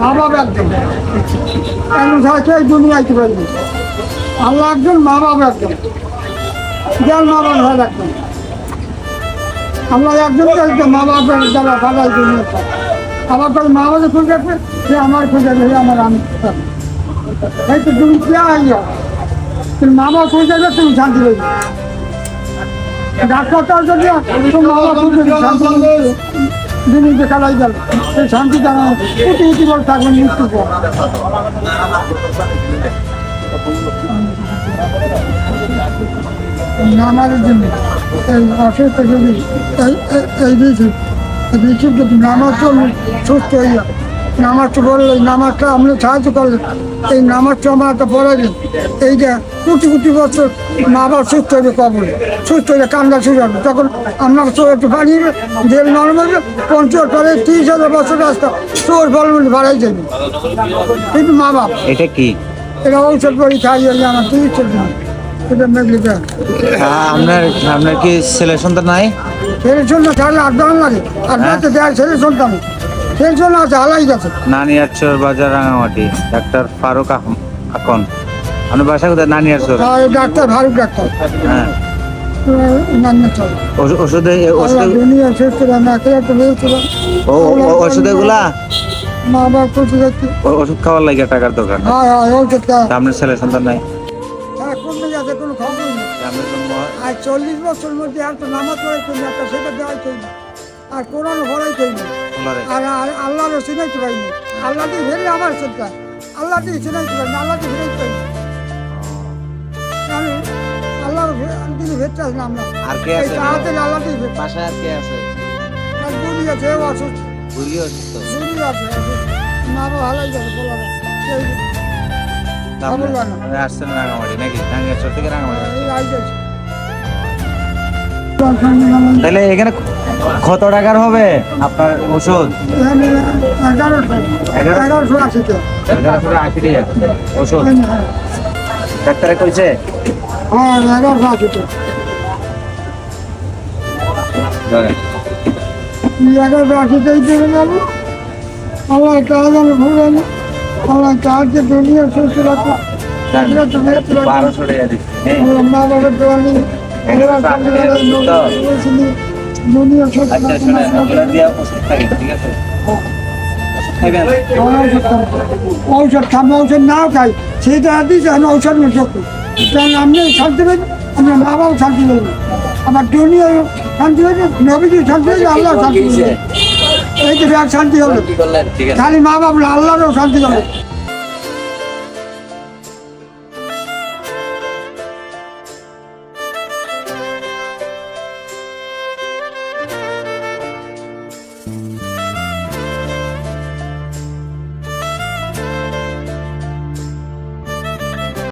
মা বাবা একজন এমন সাথে দুনিয়াতে পারবে আল্লাহ একজন মা বাবা একজন যার মা বাবা হয় একজন আল্লাহ একজন মা বাবার দ্বারা ভালো দুনিয়া আবার তার মা বাবা খুঁজে রাখবে সে আমার খুঁজে রাখবে আমার আমি এই তো তুমি কে আইয়া তুমি মা বাবা খুঁজে রাখবে তুমি শান্তি পাবে ডাক্তারটাও যদি মা বাবা খুঁজে শান্তি দিনে খেলাই গেল সেই শান্তি জানা কোটি কোটি বল থাকবে মৃত্যু পর নামাজের জন্য এই অসুস্থ যদি এই ঋষির যদি নামাজ চললে সুস্থ হয়ে যাবে নামাজটা বললে নামাজটা আপনি সাহায্য করলেন এই নামাজটা আমার একটা পড়ালেন এই যে কোটি কোটি বছর মা বাবা সুস্থ হবে কবলে সুস্থ হয়ে কান্দা শুরু হবে তখন আপনার চোর একটু বাড়িয়ে জেল নর্মাল 50 পরে 30,000 বছর রাস্তা চোর বলবেন বাড়াই যাবে কিন্তু মা বাবা এটা কি এটা ঔষধ করে খাইয়ে আমার 30 দিন এটা মেঘলিকা আপনার কি ছেলে সন্তান নাই ছেলে সন্তান তাহলে 8 দাম লাগে আর রাতে দেয় ছেলে সন্তান ছেলে সন্তান আছে হালাই গেছে নানিয়ারচর বাজার রাঙামাটি ডাক্তার ফারুক আকন আপনার বাসা কোথায় নানিয়ারচর ডাক্তার ফারুক ডাক্তার হ্যাঁ ওষুধে দুনিয়া শেষ করে না খেয়ে তো বলছিল ওষুধে গুলা মা বাবা করতে যাচ্ছে ওষুধ খাওয়ার লাগে টাকার দোকান হ্যাঁ ওষুধ আপনার ছেলে সন্তান নাই কমে যাচ্ছে কোনো খবর নেই আর 40 বছর মধ্যে একটা নামাজ পড়াই চলবে একটা সেটা দেওয়াই চলবে আর কোরআন ভরাই চলবে আর আল্লাহরও চিনাইতে পারিনি আল্লাহ দিয়ে ফেরে আমার চিন্তা আল্লাহ দিয়ে চিনাইতে পারিনি আল্লাহ দিয়ে ফেরাইতে পারিনি আল্লাহ দিকে ফেরতে আসলাম আমরা আর কে আছে আল্লাহ দিয়ে ফেরতে বাসায় আর কে আছে আর বুড়ি আছে ও অসুস্থ বুড়ি অসুস্থ বুড়ি আছে মা বাবা ভালোই যাবে বলা আসছেন রাঙামাটি নাকি রাঙাচর থেকে রাঙামাটি তাহলে এখানে কত টাকার হবে আপনার ওষুধ 1180 টাকা ওষুধ ডাক্তারে কইছে হ্যাঁ 1180 টাকা আল্লাহ কাজ আমি ভুলেন আল্লাহ কাজকে দুনিয়া সুস্থ রাখো মা বাবার দোয়া নিয়ে দুনিয়া ঔষধ খাবো ঔষধ নাও খাই সেইটা দিয়েছে আমি ঔষধ চক্র কারণ আপনি শান্তি পাবেন আপনার মা বাবাও শান্তি পাবেন আমার দুনিয়া শান্তি হয়েছে নবীজি শান্তি হয়েছে আল্লাহ শান্তি হয়েছে এই তো শান্তি হলো খালি মা বাবা আল্লাহরও শান্তি হবে